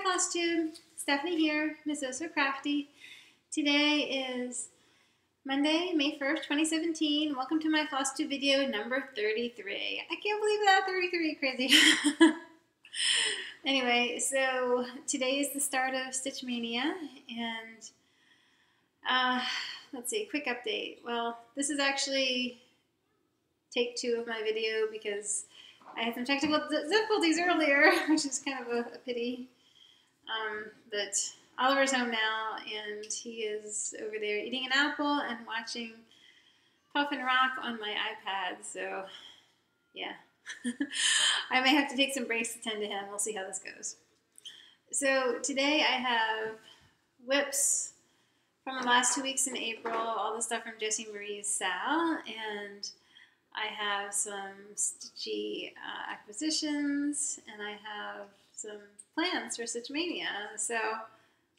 Flosstube, Stephanie here, Miss Oh So Crafty. Today is Monday, May 1st, 2017. Welcome to my Flosstube video number 33. I can't believe that, 33, crazy. Anyway, so today is the start of Stitch Mania, and let's see, quick update. Well, this is actually take 2 of my video because I had some technical difficulties earlier, which is kind of a pity. But Oliver's home now, and he is over there eating an apple and watching Puff and Rock on my iPad. So, yeah. I may have to take some breaks to tend to him. We'll see how this goes. So, today I have whips from the last 2 weeks in April, all the stuff from Jessie Marie's Sal, and I have some Stitchy acquisitions, and I have some plans for Stitch Mania. So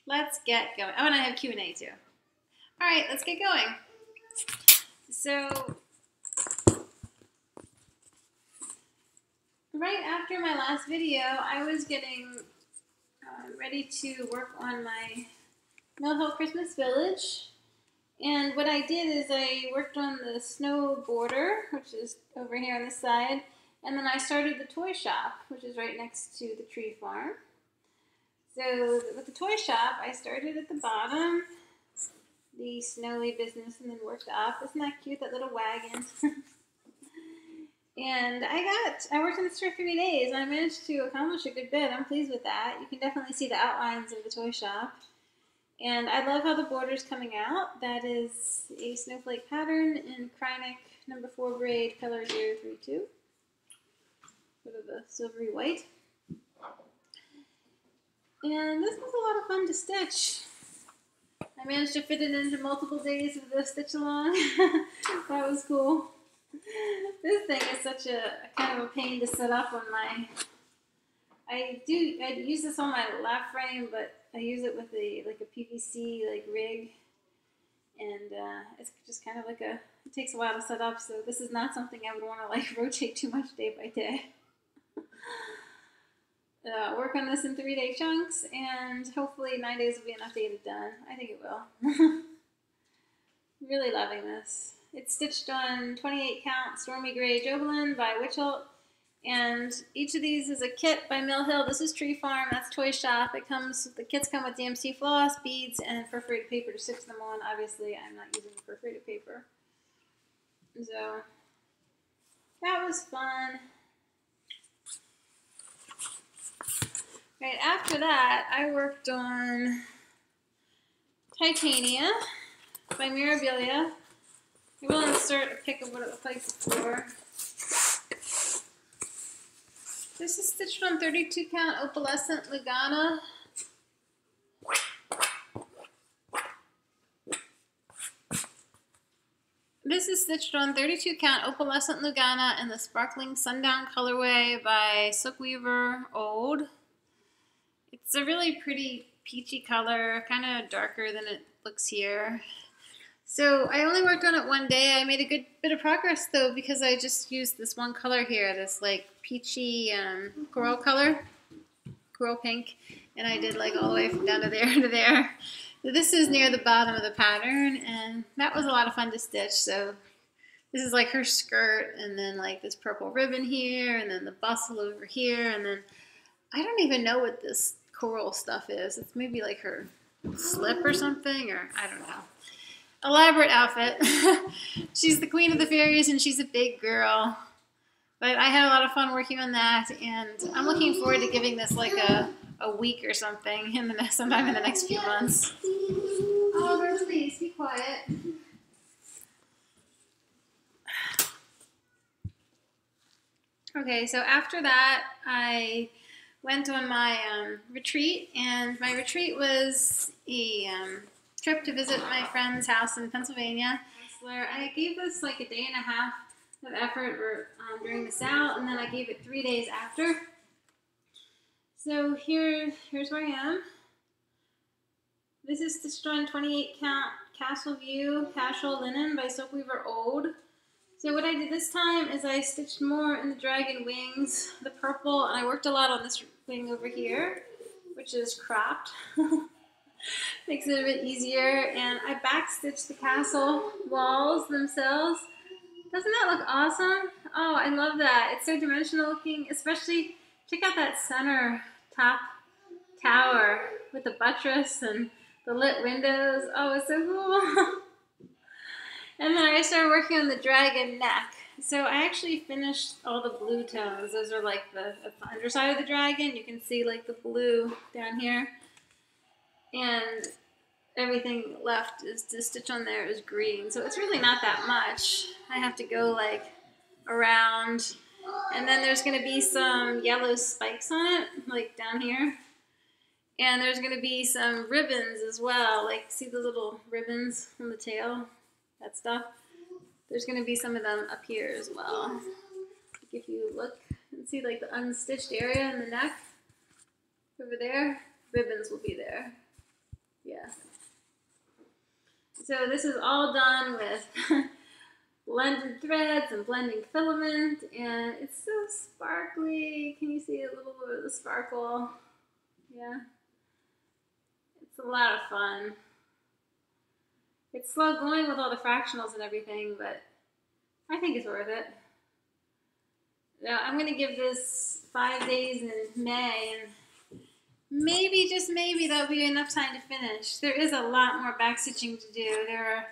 let's get going. Oh, and I have Q&A too. All right, let's get going. So right after my last video, I was getting ready to work on my Mill Hill Christmas Village. And what I did is I worked on the snow border, which is over here on this side, and then I started the toy shop, which is right next to the tree farm. So with the toy shop, I started at the bottom, the snowy business, and then worked up. Isn't that cute, that little wagon? And I worked on this for 3 days, and I managed to accomplish a good bit. I'm pleased with that. You can definitely see the outlines of the toy shop. And I love how the border's coming out. That is a snowflake pattern in Krynic number 4 braid, color 032. Sort of a silvery white. And this was a lot of fun to stitch. I managed to fit it into multiple days of the stitch along. That was cool. This thing is such a kind of a pain to set up on my... I use this on my lap frame, but I use it with a PVC rig, and it's just kind of it takes a while to set up, so this is not something I would want to rotate too much day by day. Work on this in 3-day chunks, and hopefully 9 days will be enough to get it done. I think it will. Really loving this. It's stitched on 28 count Stormy Gray Jobelin by Witchelt. And each of these is a kit by Mill Hill. This is Tree Farm, that's Toy Shop. The kits come with DMC floss, beads, and perforated paper to stitch them on. Obviously, I'm not using perforated paper. So, that was fun. Right after that, I worked on Titania by Mirabilia. I will insert a pic of what it looked like before. This is stitched on 32 count opalescent Lugana. This is stitched on 32 count opalescent Lugana in the sparkling sundown colorway by Silkweaver Old. It's a really pretty peachy color, kind of darker than it looks here. So I only worked on it 1 day. I made a good bit of progress though because I just used this one color here, this peachy coral color, coral pink, and I did all the way from down to there to there. So this is near the bottom of the pattern, and that was a lot of fun to stitch. So this is her skirt, and then this purple ribbon here, and then the bustle over here, and then I don't even know what this coral stuff is. It's maybe her slip or something, or I don't know. Elaborate outfit. She's the queen of the fairies, and she's a big girl. But I had a lot of fun working on that, and I'm looking forward to giving this a week or something sometime in the next few months. Oliver, please be quiet. Okay, so after that, I went on my retreat, and my retreat was a trip to visit my friend's house in Pennsylvania. I gave this a day and a half of effort during the Sal, and then I gave it 3 days after. So here's where I am. This is stitched on 28 count Castle View Casual Linen by Silkweaver Old. So what I did this time is I stitched more in the dragon wings, the purple, and I worked a lot on this wing over here, which is cropped. Makes it a bit easier. And I backstitched the castle walls themselves. Doesn't that look awesome? Oh, I love that. It's so dimensional looking, especially check out that center top tower with the buttress and the lit windows. Oh, it's so cool. And then I started working on the dragon neck. So I actually finished all the blue tones. Those are like the underside of the dragon. You can see like the blue down here. And everything left is to stitch on there is green. So it's really not that much. I have to go like around. And then there's going to be some yellow spikes on it, like down here. And there's going to be some ribbons as well. Like see the little ribbons on the tail? That stuff. There's going to be some of them up here as well. If you look and see like the unstitched area in the neck over there, ribbons will be there. Yeah. So this is all done with blended threads and blending filament, and it's so sparkly. Can you see a little bit of the sparkle? Yeah. It's a lot of fun. It's slow going with all the fractionals and everything, but I think it's worth it. Now I'm going to give this 5 days in May, and maybe, just maybe, that'll be enough time to finish. There is a lot more backstitching to do. There are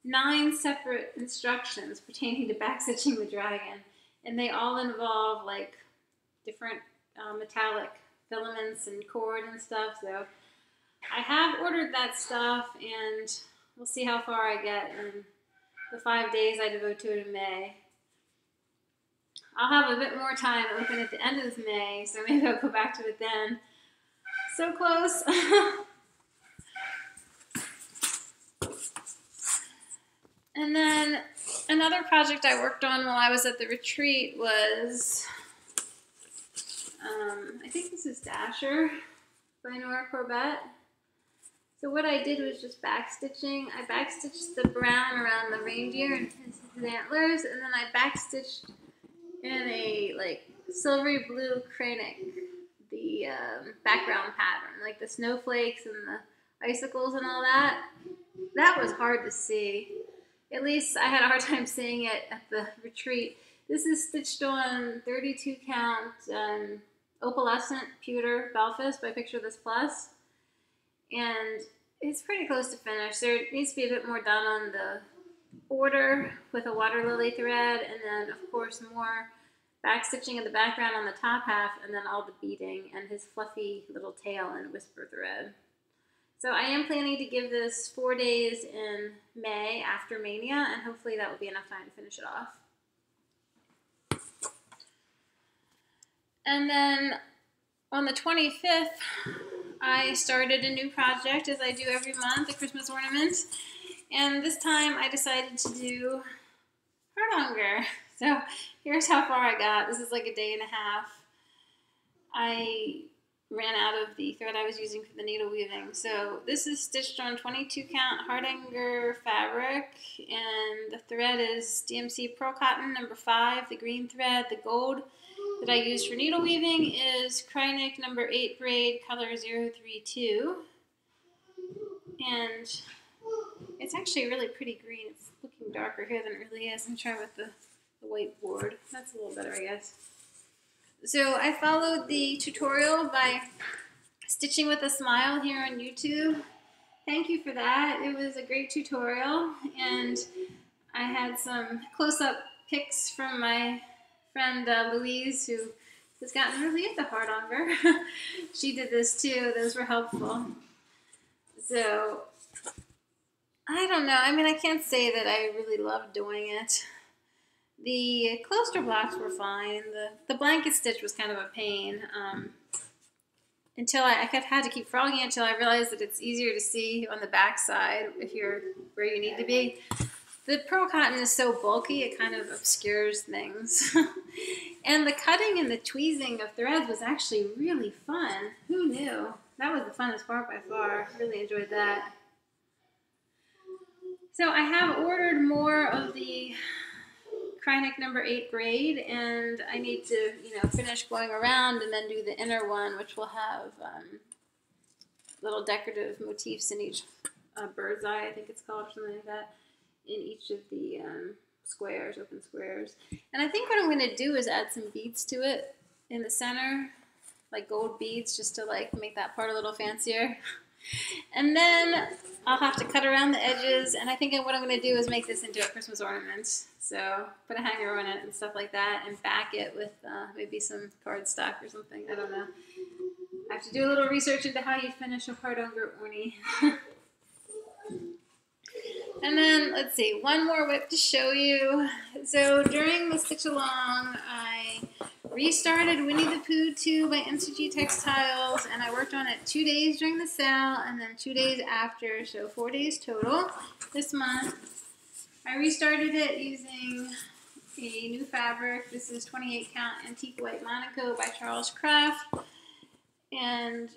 9 separate instructions pertaining to backstitching the dragon, and they all involve like different metallic filaments and cord and stuff. So I have ordered that stuff, and we'll see how far I get in the 5 days I devote to it in May. I'll have a bit more time open at the end of May, so maybe I'll go back to it then. So close. And then another project I worked on while I was at the retreat was, I think this is Dasher by Nora Corbett. So what I did was just backstitching. I backstitched the brown around the reindeer and his antlers, and then I backstitched in a like silvery blue cranic the background pattern, like the snowflakes and the icicles and all that. That was hard to see. At least I had a hard time seeing it at the retreat. This is stitched on 32 count opalescent pewter Belfast by Picture This Plus. And it's pretty close to finish. There needs to be a bit more done on the border with a water lily thread, and then of course more backstitching in the background on the top half, and then all the beading and his fluffy little tail and whisper thread. So I am planning to give this 4 days in May after Maynia, and hopefully that will be enough time to finish it off. And then on the 25th, I started a new project, as I do every month, a Christmas ornament. And this time I decided to do heart-hunger. So here's how far I got. This is like a day and a half. I ran out of the thread I was using for the needle weaving. So this is stitched on 22 count heart-hunger fabric, and the thread is DMC Pearl Cotton number 5, the green thread. The gold that I used for needle weaving is Krynic number 8 braid, color 032. And it's actually really pretty green. It's looking darker here than it really is. I'm trying with the white board. That's a little better, I guess. So I followed the tutorial by stitching with a smile here on YouTube. Thank you for that. It was a great tutorial, and I had some close-up pics from my friend Louise, who has gotten really into heart-hunger. She did this too. Those were helpful. So I don't know. I mean, I can't say that I really loved doing it. The cluster blocks were fine. The blanket stitch was kind of a pain. Until I had to keep frogging it until I realized that it's easier to see on the back side if you're where you need to be. The pearl cotton is so bulky, it kind of obscures things. And the cutting and the tweezing of threads was actually really fun. Who knew? That was the funnest part by far. I really enjoyed that. So I have ordered more of the Krynic number 8 braid, and I need to, finish going around and then do the inner one, which will have little decorative motifs in each bird's eye, I think it's called, or something like that, in each of the squares, open squares. And I think what I'm going to do is add some beads to it in the center, like gold beads, just to like make that part a little fancier. And then I'll have to cut around the edges, and I think what I'm going to do is make this into a Christmas ornament. So put a hanger on it and stuff like that, and back it with maybe some cardstock or something. I don't know. I have to do a little research into how you finish a Hardanger ornament. And then, let's see, one more whip to show you. So during the stitch along, I restarted Winnie the Pooh 2 by MCG Textiles, and I worked on it 2 days during the sale and then 2 days after, so 4 days total this month. I restarted it using a new fabric. This is 28 count Antique White Monaco by Charles Craft, and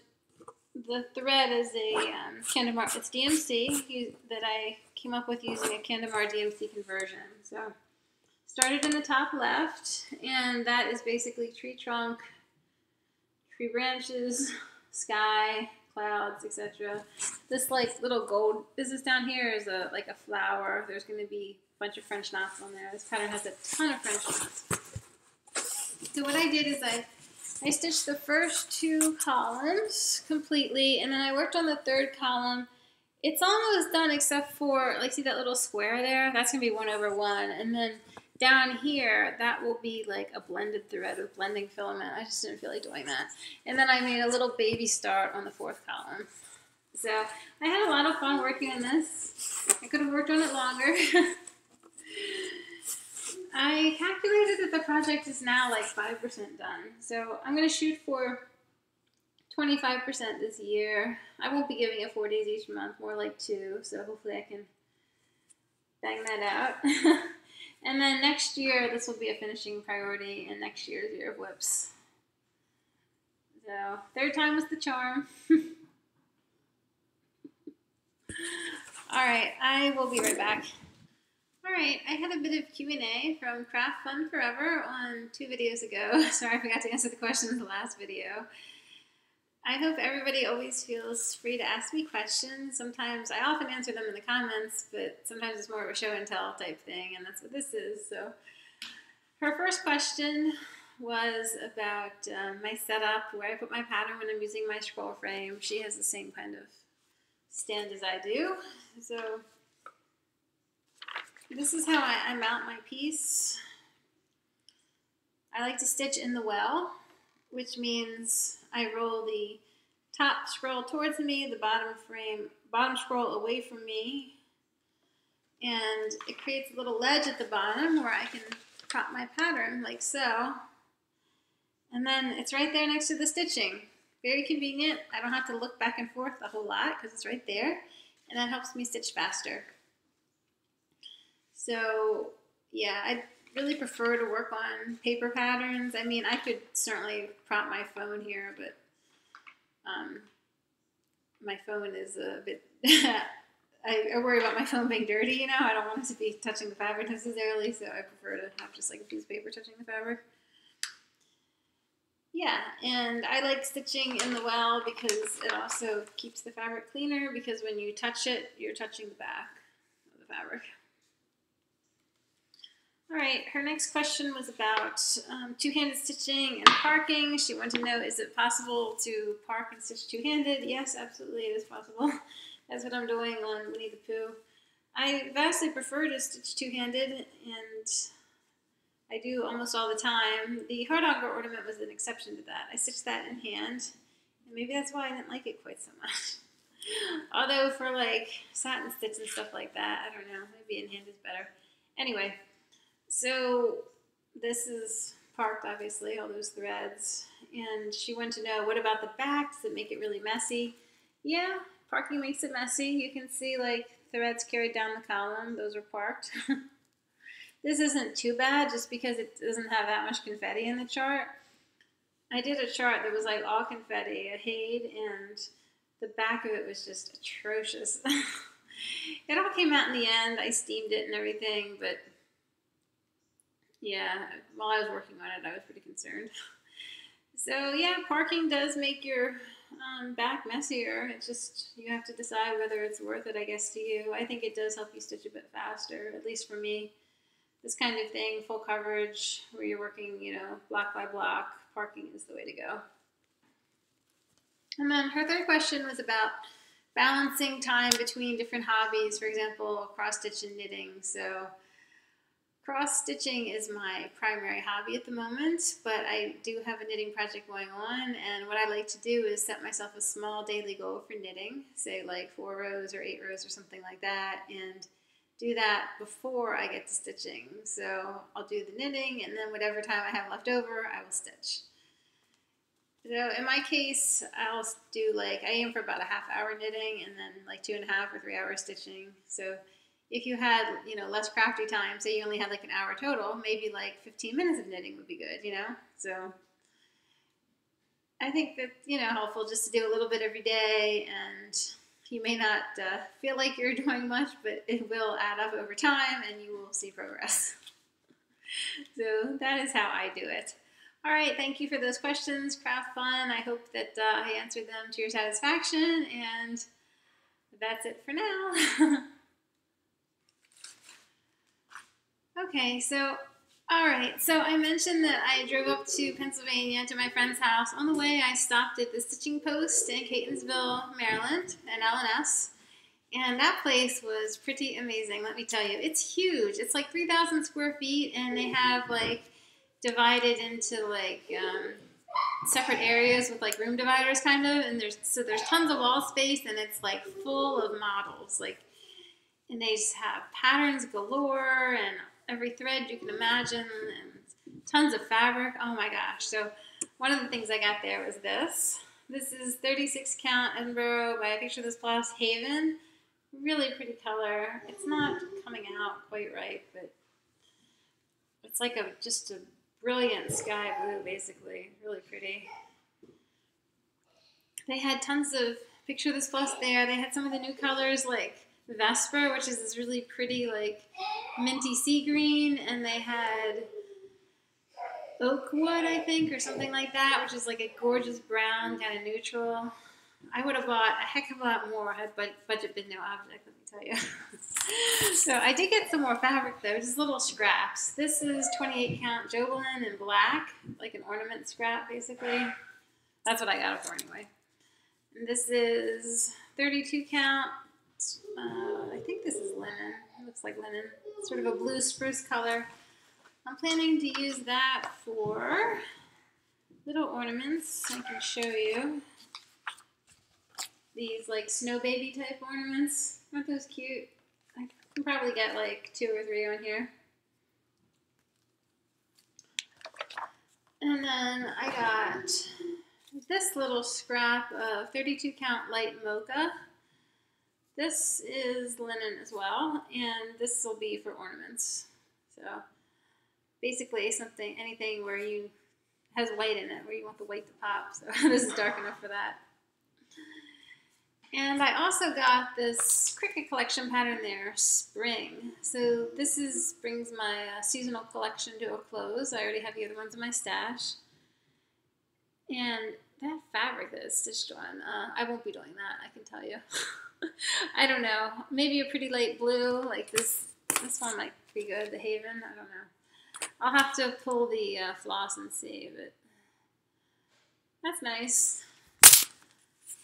the thread is a Candemar, it's DMC that I came up with using a Candemar DMC conversion. So started in the top left, and that is basically tree trunk, tree branches, sky, clouds, etc. This like little gold business down here is like a flower. There's going to be a bunch of French knots on there. This pattern has a ton of French knots. So what I did is I stitched the first 2 columns completely, and then I worked on the 3rd column. It's almost done except for, like, see that little square there? That's going to be 1/1. And then down here, that will be like a blended thread with blending filament. I just didn't feel like doing that. And then I made a little baby start on the 4th column. So I had a lot of fun working on this. I could have worked on it longer. I calculated that the project is now like 5% done. So I'm going to shoot for 25% this year. I won't be giving it 4 days each month, more like 2. So hopefully I can bang that out. And then next year, this will be a finishing priority, and next year's year of whips. So 3rd time was the charm. All right, I will be right back. All right, I had a bit of Q&A from Craft Fun Forever on 2 videos ago. Sorry, I forgot to answer the question in the last video. I hope everybody always feels free to ask me questions. Sometimes, I often answer them in the comments, but sometimes it's more of a show and tell type thing, and that's what this is. So, her first question was about my setup, where I put my pattern when I'm using my scroll frame. She has the same kind of stand as I do. So, this is how I mount my piece. I like to stitch in the well, which means I roll the top scroll towards me, the bottom scroll away from me, and it creates a little ledge at the bottom where I can prop my pattern like so. And then it's right there next to the stitching. Very convenient. I don't have to look back and forth a whole lot because it's right there, and that helps me stitch faster. So yeah, I really prefer to work on paper patterns. I mean, I could certainly prop my phone here, but my phone is a bit, I worry about my phone being dirty, you know. I don't want it to be touching the fabric necessarily, so I prefer to have just like a piece of paper touching the fabric. Yeah, and I like stitching in the well because it also keeps the fabric cleaner, because when you touch it, you're touching the back of the fabric. All right, her next question was about two-handed stitching and parking. She wanted to know, is it possible to park and stitch two-handed? Yes, absolutely, it is possible. That's what I'm doing on Winnie the Pooh. I vastly prefer to stitch two-handed, and I do almost all the time. The Hardanger ornament was an exception to that. I stitched that in hand, and maybe that's why I didn't like it quite so much. Although for like satin stitch and stuff like that, I don't know, maybe in hand is better. Anyway. So this is parked, obviously, all those threads. And she wanted to know, what about the backs that make it really messy? Yeah, parking makes it messy. You can see, like, threads carried down the column. Those are parked. This isn't too bad, just because it doesn't have that much confetti in the chart. I did a chart that was, like, all confetti, a Hade, and the back of it was just atrocious. It all came out in the end. I steamed it and everything, but yeah, while I was working on it, I was pretty concerned. So yeah, parking does make your back messier. It's just, you have to decide whether it's worth it, I guess, to you. I think it does help you stitch a bit faster, at least for me. This kind of thing, full coverage, where you're working, you know, block by block, parking is the way to go. And then her third question was about balancing time between different hobbies, for example, cross-stitch and knitting. So cross-stitching is my primary hobby at the moment, but I do have a knitting project going on, and what I like to do is set myself a small daily goal for knitting, say like 4 rows or 8 rows or something like that, and do that before I get to stitching. So I'll do the knitting, and then whatever time I have left over, I will stitch. So in my case, I'll do like, I aim for about a ½ hour knitting and then like 2.5 or 3 hours stitching. So if you had, you know, less crafty time, say you only had like an hour total, maybe like 15 minutes of knitting would be good, you know? So I think that, you know, helpful just to do a little bit every day, and you may not feel like you're doing much, but it will add up over time and you will see progress. So that is how I do it. All right, thank you for those questions. Craft fun. I hope that I answered them to your satisfaction, and that's it for now. Okay, so, all right, so I mentioned that I drove up to Pennsylvania to my friend's house. On the way, I stopped at the Stitching Post in Catonsville, Maryland, in LNS, and that place was pretty amazing, let me tell you. It's huge. It's like 3,000 square feet, and they have like divided into like separate areas with like room dividers kind of, and there's tons of wall space, and it's like full of models, like, and they just have patterns galore and every thread you can imagine, and tons of fabric. Oh my gosh. So one of the things I got there was this. This is 36 count Edinburgh by Picture This Plus Haven. Really pretty color. It's not coming out quite right, but it's like just a brilliant sky blue, basically. Really pretty. They had tons of Picture This Plus there. They had some of the new colors like Vesper, which is this really pretty like minty sea green, and they had oak wood, I think, or something like that, which is like a gorgeous brown, kind of neutral. I would have bought a heck of a lot more had budget been no object, let me tell you. So I did get some more fabric though, just little scraps. This is 28 count Jobelin in black, like an ornament scrap basically. That's what I got it for anyway. And this is 32 count. I think this is linen. It looks like linen. Sort of a blue spruce color. I'm planning to use that for little ornaments. I can show you. These like snow baby type ornaments. Aren't those cute? I can probably get like 2 or 3 on here. And then I got this little scrap of 32 count light mocha. This is linen as well, and this will be for ornaments. So basically anything where you has white in it, where you want the white to pop. So this is dark enough for that. And I also got this Cricut collection pattern there, Spring. So this brings my seasonal collection to a close. I already have the other ones in my stash. And that fabric that it's stitched on, I won't be doing that, I can tell you. I don't know. Maybe a pretty light blue, like this one might be good, the Haven, I don't know. I'll have to pull the floss and see, but that's nice.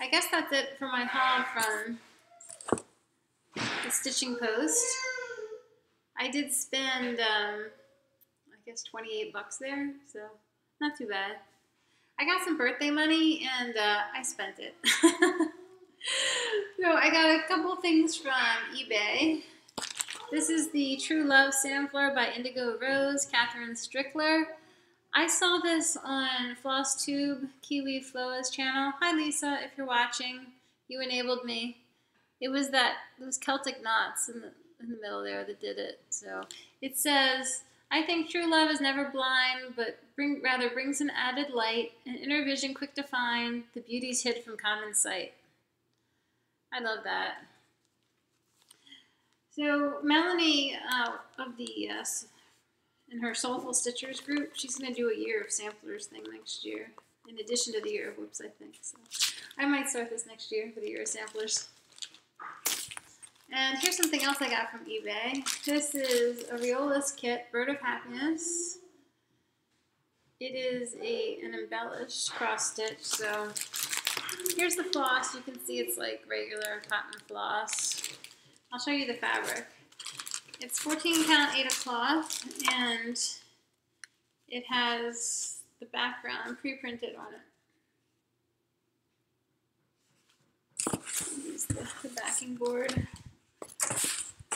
I guess that's it for my haul from the Stitching Post. I did spend, I guess 28 bucks there, so not too bad. I got some birthday money and I spent it. So I got a couple things from eBay. This is the True Love Sampler by Indigo Rose, Catherine Strickler. I saw this on Flosstube, Kiwi Floa's channel. Hi Lisa, if you're watching, you enabled me. It was those Celtic knots in the middle there that did it. So it says, I think true love is never blind, but rather brings an added light, an inner vision quick to find, the beauties hid from common sight. I love that. So Melanie of the in her Soulful Stitchers group, she's going to do a year of samplers thing next year in addition to the Euro Whoops, I think. So I might start this next year for the Euro samplers. And here's something else I got from eBay. This is a Riola's kit, Bird of Happiness. It is an embellished cross stitch. So here's the floss. You can see it's like regular cotton floss. I'll show you the fabric. It's 14 count 8 of cloth, and it has the background pre-printed on it. Use the backing board. There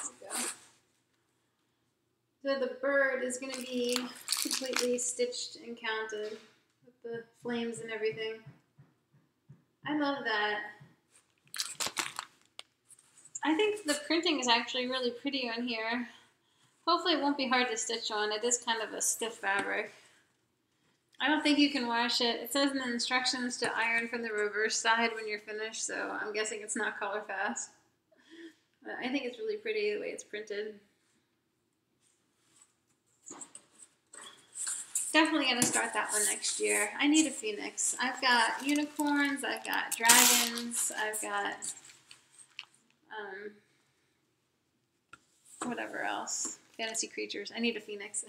we go. So the bird is going to be completely stitched and counted with the flames and everything. I love that. I think the printing is actually really pretty on here. Hopefully it won't be hard to stitch on. It is kind of a stiff fabric. I don't think you can wash it. It says in the instructions to iron from the reverse side when you're finished, so I'm guessing it's not color fast. But I think it's really pretty the way it's printed. Definitely going to start that one next year. I need a phoenix. I've got unicorns, I've got dragons, I've got whatever else. Fantasy creatures. I need a phoenix.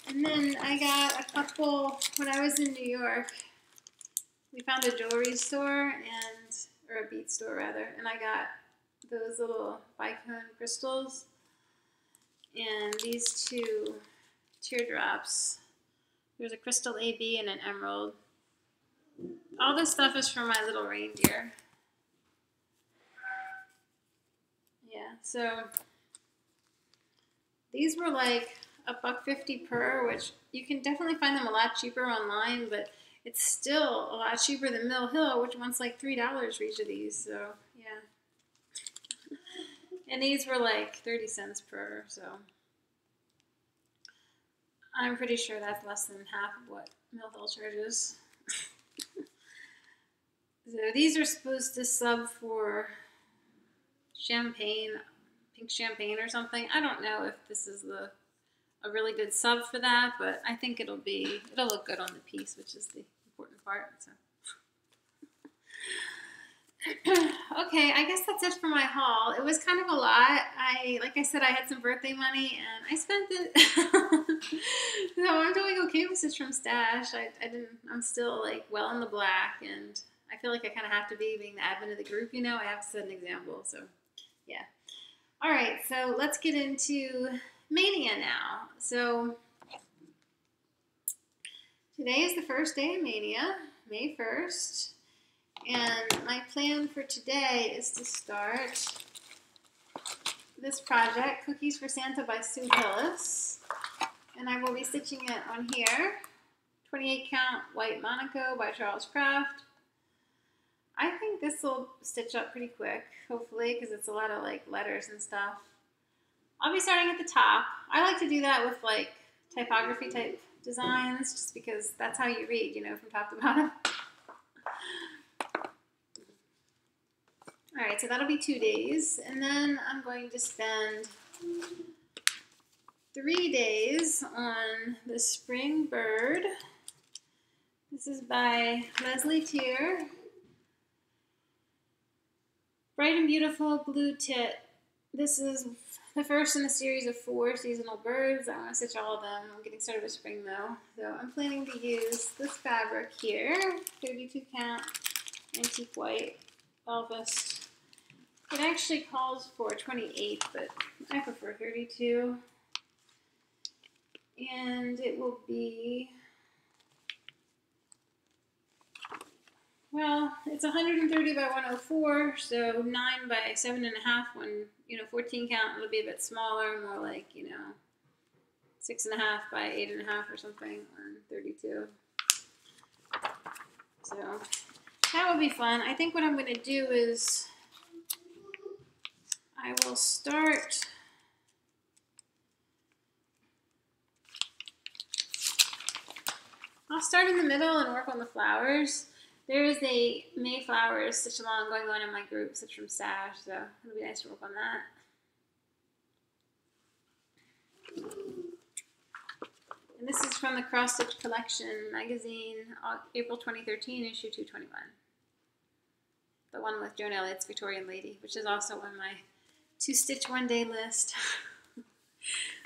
And then I got a couple, when I was in New York, we found a jewelry store, or a bead store rather, and I got those little bicone crystals and these two teardrops. There's a crystal AB and an emerald. All this stuff is for my little reindeer. Yeah, so these were like $1.50 per, which you can definitely find them a lot cheaper online, but it's still a lot cheaper than Mill Hill, which wants like $3 for each of these. So yeah, and these were like 30 cents per. So I'm pretty sure that's less than half of what Mill Hill charges. So these are supposed to sub for champagne, pink champagne or something. I don't know if this is a really good sub for that, but I think it'll look good on the piece, which is the important part. So. Okay, I guess that's it for my haul. It was kind of a lot. Like I said, I had some birthday money and I spent it. So I'm doing okay with Stitch from Stash. I'm still like well in the black, and I feel like I kind of have to be, being the admin of the group, you know, I have to set an example. So yeah. All right, so let's get into Maynia now. So today is the first day of Maynia, May 1st. And my plan for today is to start this project, Cookies for Santa by Sue Hillis. And I will be stitching it on here. 28 count white Monaco by Charles Craft. I think this will stitch up pretty quick, hopefully, because it's a lot of like letters and stuff. I'll be starting at the top. I like to do that with like typography type designs, just because that's how you read, you know, from top to bottom. All right, so that'll be 2 days, and then I'm going to spend 3 days on the Spring Bird. This is by Leslie Tier. Bright and Beautiful Blue Tit. This is the first in a series of 4 seasonal birds. I want to stitch all of them. I'm getting started with spring though. So I'm planning to use this fabric here, 32 count antique white Elvis. It actually calls for 28, but I prefer 32. And it will be, well, it's 130 by 104, so 9 by 7.5. When, 14 count, it'll be a bit smaller, more like, 6.5 by 8.5 or something on 32. So that will be fun. I think what I'm going to do is I will start in the middle and work on the flowers. There is a Mayflower stitch along going on in my group, Stitch from Stash, so it'll be nice to work on that. And this is from from the Cross Stitch Collection magazine, April 2013, issue 221. The one with Joan Elliott's Victorian Lady, which is also on my to stitch one day list.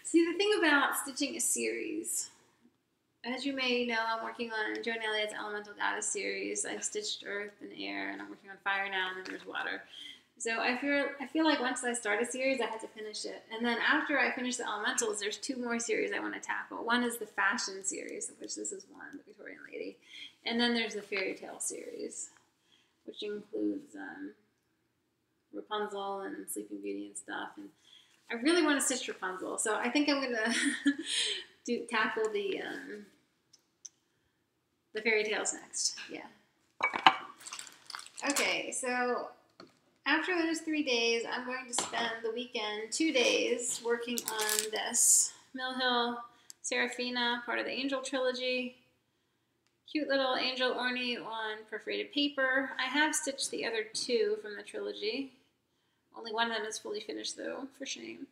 See, the thing about stitching a series, as you may know, I'm working on Joan Elliott's Elemental Goddess series. I've stitched Earth and Air, and I'm working on Fire now, and then there's Water. So I feel like once I start a series, I have to finish it. And then after I finish the Elementals, there's 2 more series I want to tackle. One is the Fashion series, of which this is one, the Victorian Lady. And then there's the Fairy Tale series, which includes Rapunzel and Sleeping Beauty and stuff. And I really want to stitch Rapunzel, so I think I'm going to tackle the Fairy Tales next. Yeah. Okay, so after those 3 days, I'm going to spend the weekend, 2 days, working on this Mill Hill Seraphina, part of the Angel Trilogy. Cute little angel ornament on perforated paper. I have stitched the other 2 from the trilogy. Only one of them is fully finished though, for shame.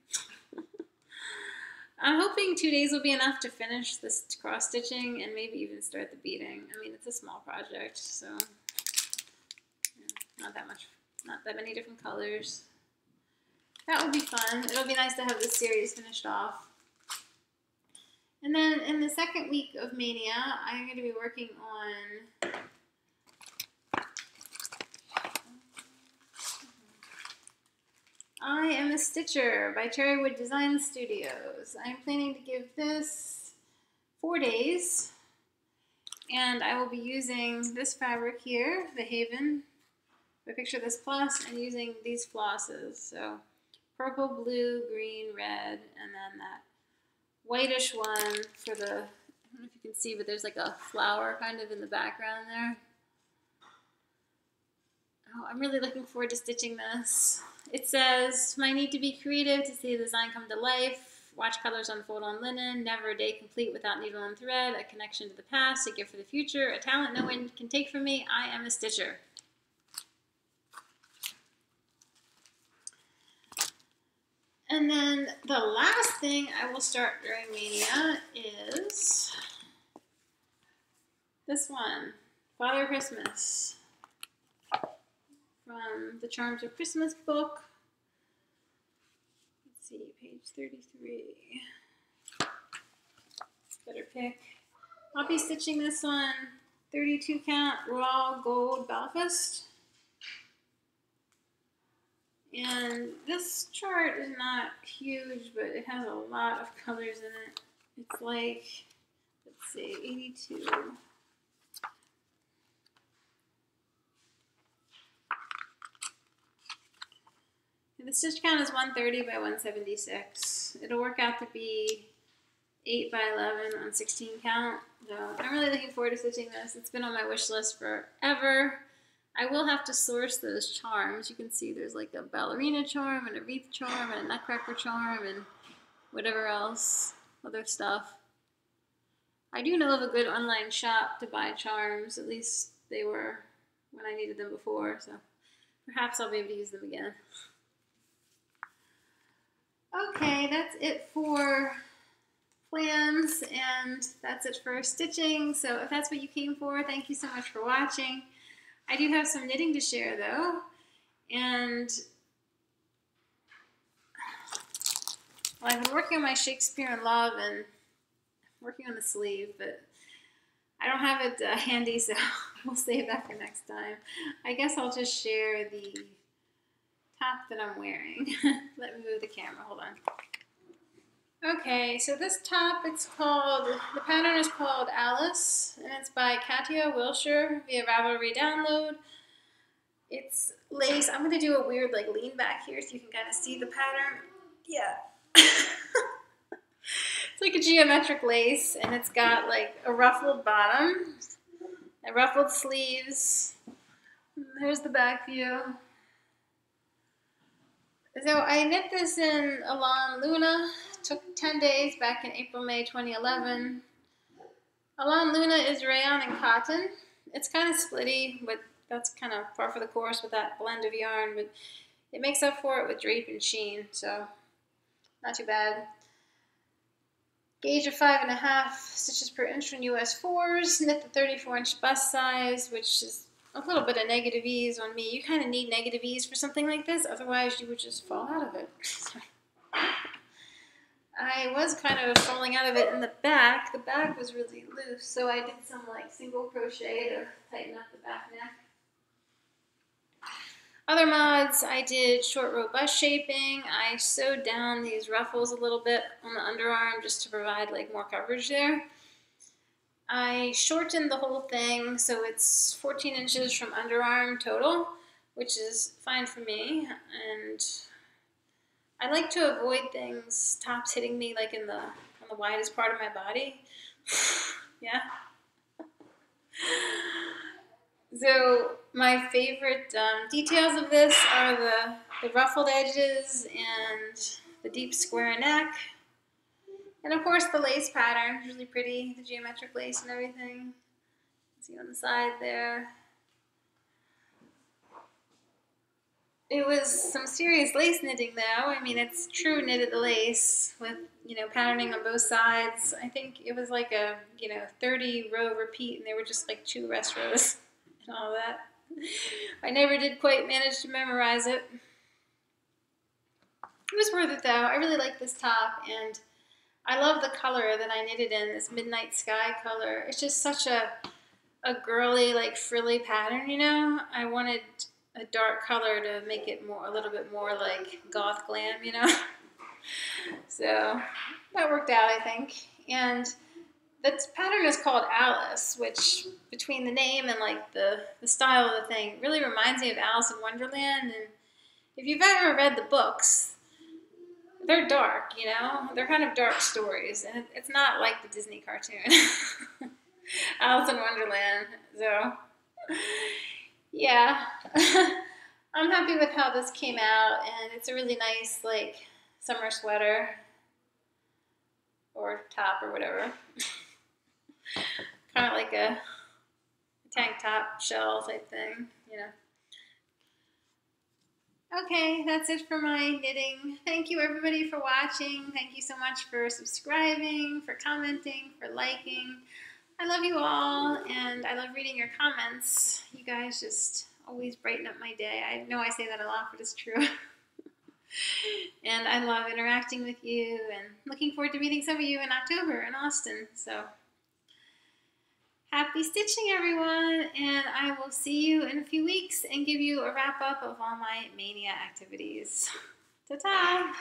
I'm hoping 2 days will be enough to finish this cross stitching and maybe even start the beading. I mean, it's a small project, so yeah, not that many different colors. That would be fun. It'll be nice to have this series finished off. And then in the second week of Maynia, I'm going to be working on I Am a Stitcher by Cherrywood Design Studios. I'm planning to give this 4 days, and I will be using this fabric here, the Haven, by Picture This Plus, and using these flosses. So purple, blue, green, red, and then that whitish one for the, I don't know if you can see, but there's like a flower kind of in the background there. Oh, I'm really looking forward to stitching this. It says, my need to be creative to see the design come to life, watch colors unfold on linen, never a day complete without needle and thread, a connection to the past, a gift for the future, a talent no one can take from me, I am a stitcher. And then the last thing I will start during Maynia is this one, Father Christmas, from the Charms of Christmas book. Let's see, page 33. Better pick. I'll be stitching this on 32 count raw gold Belfast. And this chart is not huge, but it has a lot of colors in it. It's like, let's see, 82. And the stitch count is 130 by 176. It'll work out to be 8 by 11 on 16 count. So I'm really looking forward to stitching this. It's been on my wish list forever. I will have to source those charms. You can see there's like a ballerina charm and a wreath charm and a nutcracker charm and whatever else, other stuff. I do know of a good online shop to buy charms. At least they were when I needed them before, so perhaps I'll be able to use them again. Okay, that's it for plans, and that's it for stitching. So if that's what you came for, thank you so much for watching. I do have some knitting to share though, and well, I've been working on my Shakespeare in Love and working on the sleeve, but I don't have it handy, so we'll save that for next time. I guess I'll just share the top that I'm wearing. Let me move the camera, hold on. Okay, so this top, the pattern is called Alice, and it's by Katia Wilshire via Ravelry download. It's lace. I'm going to do a weird like lean back here so you can kind of see the pattern. Yeah. It's like a geometric lace, and it's got like a ruffled bottom and ruffled sleeves. There's the back view. So I knit this in Elan Luna. It took 10 days back in April, May 2011. Elan Luna is rayon and cotton. It's kind of splitty, but that's kind of par for the course with that blend of yarn, but it makes up for it with drape and sheen, so not too bad. Gauge of 5.5 stitches per inch from US 4s. Knit the 34-inch bust size, which is a little bit of negative ease on me. You kind of need negative ease for something like this, otherwise you would just fall out of it. I was kind of falling out of it in the back. The back was really loose, so I did some like single crochet to tighten up the back neck. Other mods, I did short row bust shaping. I sewed down these ruffles a little bit on the underarm just to provide like more coverage there. I shortened the whole thing so it's 14 inches from underarm total, which is fine for me. And I like to avoid things, tops hitting me like on the widest part of my body. Yeah. So my favorite details of this are the ruffled edges and the deep square neck. And of course the lace pattern, really pretty, the geometric lace and everything. See on the side there. It was some serious lace knitting though. I mean, it's true knitted lace with, you know, patterning on both sides. I think it was like a, 30 row repeat, and they were just like 2 rest rows and all that. I never did quite manage to memorize it. It was worth it though. I really like this top, and I love the color that I knitted in, this midnight sky color. It's just such a girly, like frilly pattern, you know? I wanted a dark color to make it a little bit more like goth glam, you know? So that worked out, I think. And this pattern is called Alice, which between the name and like the style of the thing really reminds me of Alice in Wonderland. And if you've ever read the books, they're dark, you know? They're kind of dark stories, and it's not like the Disney cartoon. Alice in Wonderland. So yeah. I'm happy with how this came out, and it's a really nice like summer sweater or top or whatever. Kind of like a tank top shell type thing, you know. Okay, that's it for my knitting. Thank you everybody for watching. Thank you so much for subscribing, for commenting, for liking. I love you all, and I love reading your comments. You guys just always brighten up my day. I know I say that a lot, but it's true. And I love interacting with you, and looking forward to meeting some of you in October in Austin. So happy stitching, everyone, and I will see you in a few weeks and give you a wrap up of all my Maynia activities. Ta-ta!